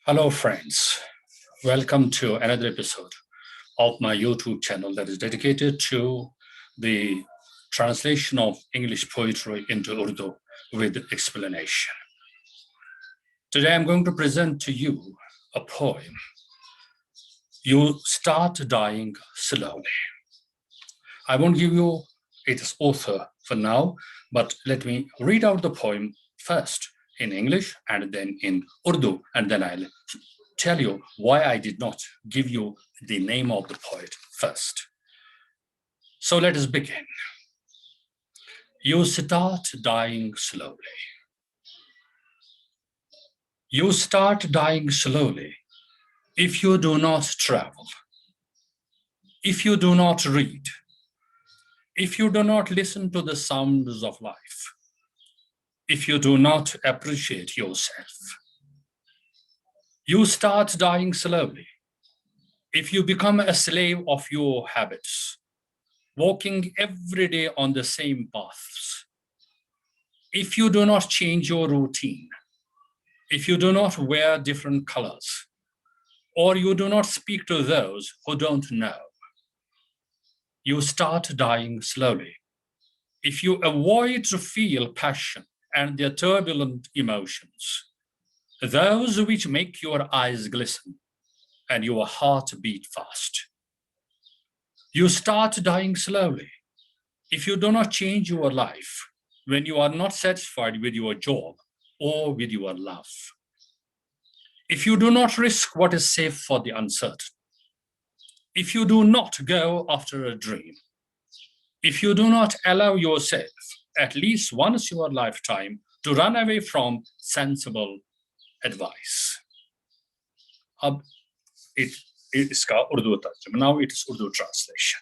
Hello, friends. Welcome to another episode of my YouTube channel that is dedicated to the translation of English poetry into Urdu with explanation. Today, I'm going to present to you a poem, You Start Dying Slowly. I won't give you its author for now, but let me read out the poem first in English and then in Urdu, and then I'll tell you why I did not give you the name of the poet first. So let us begin. You start dying slowly. You start dying slowly if you do not travel, if you do not read, if you do not listen to the sounds of life, if you do not appreciate yourself. You start dying slowly if you become a slave of your habits, walking every day on the same paths. If you do not change your routine, if you do not wear different colors, or you do not speak to those who don't know, you start dying slowly. If you avoid to feel passion and their turbulent emotions, those which make your eyes glisten and your heart beat fast. You start dying slowly if you do not change your life when you are not satisfied with your job or with your love. If you do not risk what is safe for the uncertain, if you do not go after a dream, if you do not allow yourself at least once in your lifetime to run away from sensible advice. Now it is Urdu translation.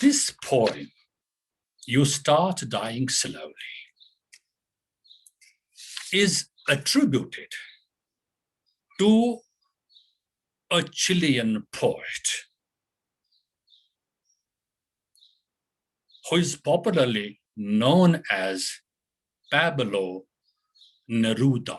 This poem, You Start Dying Slowly, is attributed to a Chilean poet who is popularly known as Pablo Neruda.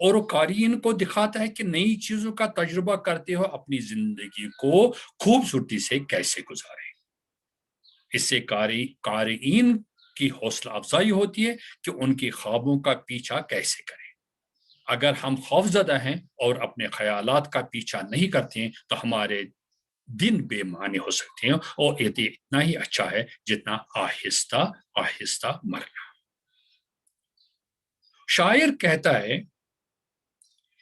اور وہ قارئین کو دکھاتا ہے کہ نئی چیزوں کا تجربہ کرتے ہو اپنی زندگی کو خوبصورتی سے کیسے گزارے. اس سے قارئین کی حوصلہ افزائی ہوتی ہے کہ ان کے خوابوں کا پیچھا کیسے کریں. اگر ہم خوفزدہ ہیں اور اپنے خیالات کا پیچھا نہیں کرتے ہیں تو ہمارے دن بے معنی ہو سکتے ہیں، اور یہ اتنا ہی اچھا ہے جتنا آہستہ آہستہ مرنا. شاعر کہتا ہے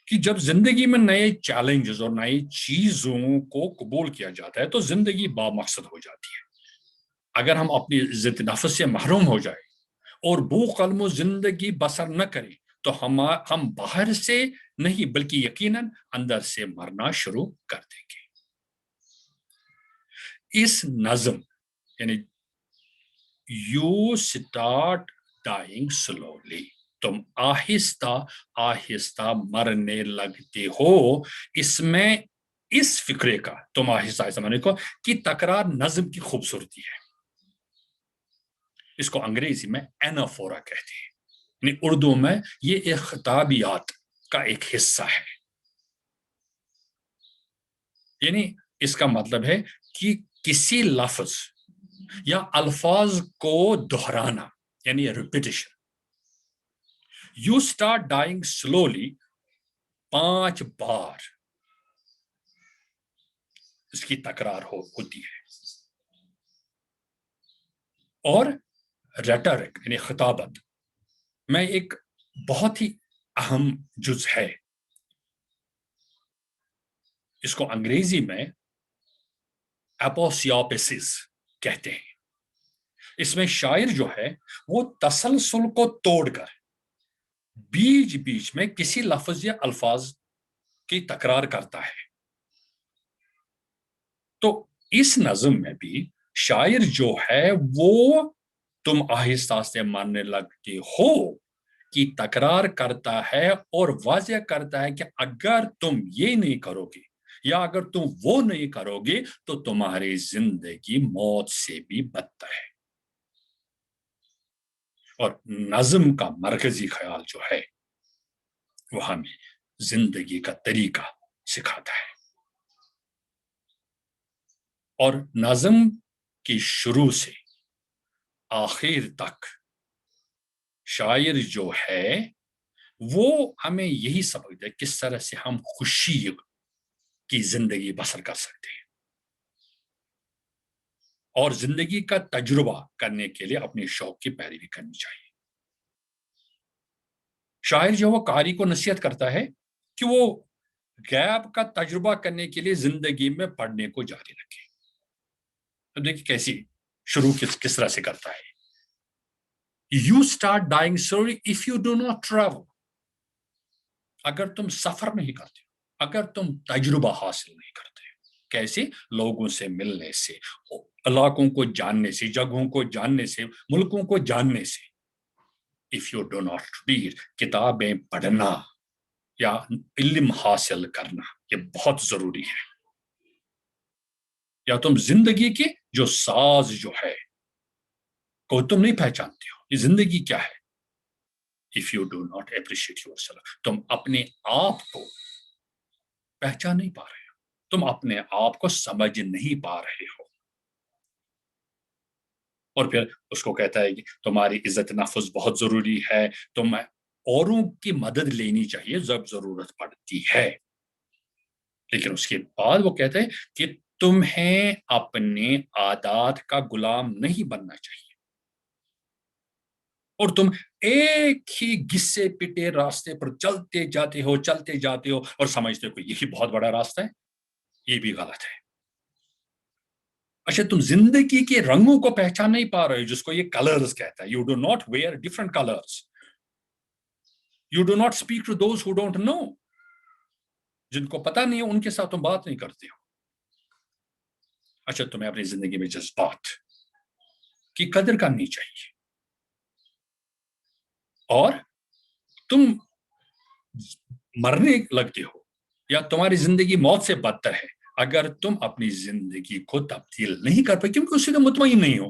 کہ جب زندگی میں نئے چیلنجز اور نئی چیزوں کو قبول کیا جاتا ہے تو زندگی بامقصد ہو جاتی ہے. اگر ہم اپنی عزت نفس سے محروم ہو جائے اور بھوک و زندگی بسر نہ کریں تو ہم باہر سے نہیں بلکہ یقیناً اندر سے مرنا شروع کر دیں گے. اس نظم یعنی یو سٹارٹ ڈائنگ سلولی، تم آہستہ آہستہ مرنے لگتے ہو. اس میں اس فکرے کا تم آہستہ آہستہ مرنے کو کی تکرار نظم کی خوبصورتی ہے. اس کو انگریزی میں اینافورا کہتے ہیں، یعنی اردو میں یہ ایک خطابیات کا ایک حصہ ہے. یعنی اس کا مطلب ہے کہ کسی لفظ یا الفاظ کو دہرانا یعنی repetition. You start dying slowly 5 بار اس کی تکرار ہوتی ہے. اور ریٹرک یعنی خطابت میں ایک بہت ہی اہم جز ہے. اس کو انگریزی میں اپوسیوپسس کہتے ہیں. اس میں شاعر جو ہے وہ تسلسل کو توڑ کر بیچ بیچ میں کسی لفظ یا الفاظ کی تکرار کرتا ہے. تو اس نظم میں بھی شاعر جو ہے وہ تم آہستہ آہستہ ماننے لگتے ہو کی تکرار کرتا ہے اور واضح کرتا ہے کہ اگر تم یہ نہیں کرو گے یا اگر تم وہ نہیں کرو گے تو تمہاری زندگی موت سے بھی بدتر ہے. اور نظم کا مرکزی خیال جو ہے وہ ہمیں زندگی کا طریقہ سکھاتا ہے. اور نظم کی شروع سے آخر تک شاعر جو ہے وہ ہمیں یہی سبق دے کس طرح سے ہم خوشی کی زندگی بسر کر سکتے ہیں اور زندگی کا تجربہ کرنے کے لیے اپنے شوق کی پیروی کرنی چاہیے. شاعر جو وہ قاری کو نصیحت کرتا ہے کہ وہ غیب کا تجربہ کرنے کے لیے زندگی میں پڑھنے کو جاری رکھے. اب دیکھیے کیسی شروع کس طرح سے کرتا ہے. You start dying slowly if you do not travel. اگر تم سفر نہیں کرتے، اگر تم تجربہ حاصل نہیں کرتے. کیسے؟ لوگوں سے ملنے سے، علاقوں کو جاننے سے، جگہوں کو جاننے سے، ملکوں کو جاننے سے. If you do not read، کتابیں پڑھنا یا علم حاصل کرنا یہ بہت ضروری ہے. یا تم زندگی کی جو ساز جو ہے کو تم نہیں پہچانتے ہو. یہ زندگی کیا ہے؟ If you do not appreciate yourself، تم اپنے آپ کو پہچان نہیں پا رہے ہو، تم اپنے آپ کو سمجھ نہیں پا رہے ہو. اور پھر اس کو کہتا ہے کہ تمہاری عزت نفس بہت ضروری ہے، تم اوروں کی مدد لینی چاہیے جب ضرورت پڑتی ہے. لیکن اس کے بعد وہ کہتے ہیں کہ تمہیں اپنے عادات کا غلام نہیں بننا چاہیے اور تم ایک ہی گھسے پٹے راستے پر چلتے جاتے ہو اور سمجھتے ہو کہ یہی بہت بڑا راستہ ہے. یہ بھی غلط ہے. اچھا تم زندگی کے رنگوں کو پہچان نہیں پا رہے ہو جس کو یہ کلرز کہتا ہے. You do not wear different colours. You do not speak to those who don't know. جن کو پتا نہیں ہے ان کے ساتھ تم بات نہیں کرتے ہو. اچھا تمہیں اپنی زندگی میں جذبات کی قدر کرنی چاہیے اور تم مرنے لگتے ہو یا تمہاری زندگی موت سے بدتر ہے اگر تم اپنی زندگی کو تبدیل نہیں کر پائے کیونکہ اس سے تم مطمئن نہیں ہو.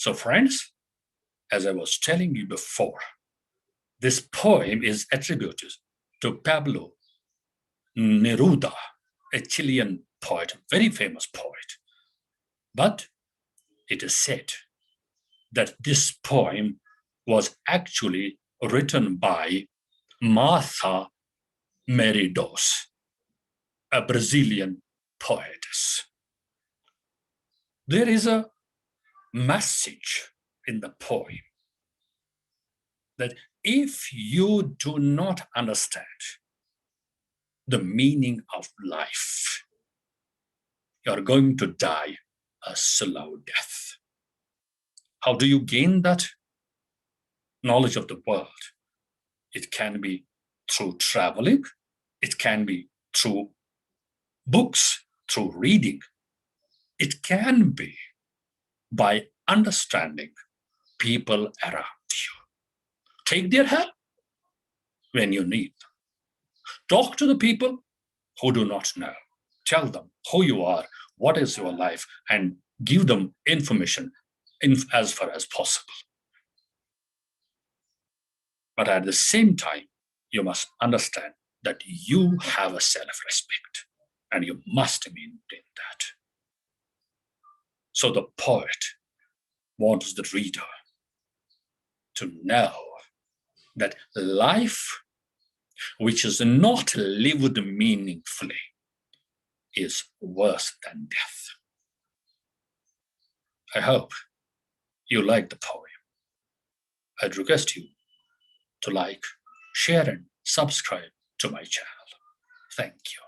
So friends, as I was telling you before, this poem is attributed to Pablo Neruda, a Chilean poet, very famous poet. But it is said that this poem was actually written by Martha Meridos, a Brazilian poetess. There is a message in the poem that if you do not understand the meaning of life, you are going to die a slow death. How do you gain that knowledge of the world? It can be through traveling, it can be through books, through reading, it can be by understanding people around you. Take their help when you need them. Talk to the people who do not know. Tell them who you are, what is your life, and give them information as far as possible. But at the same time, you must understand that you have a self-respect and you must maintain that. So the poet wants the reader to know that life which is not lived meaningfully is worse than death. I hope you like the poem. I'd request you to like, share, and subscribe to my channel. Thank you.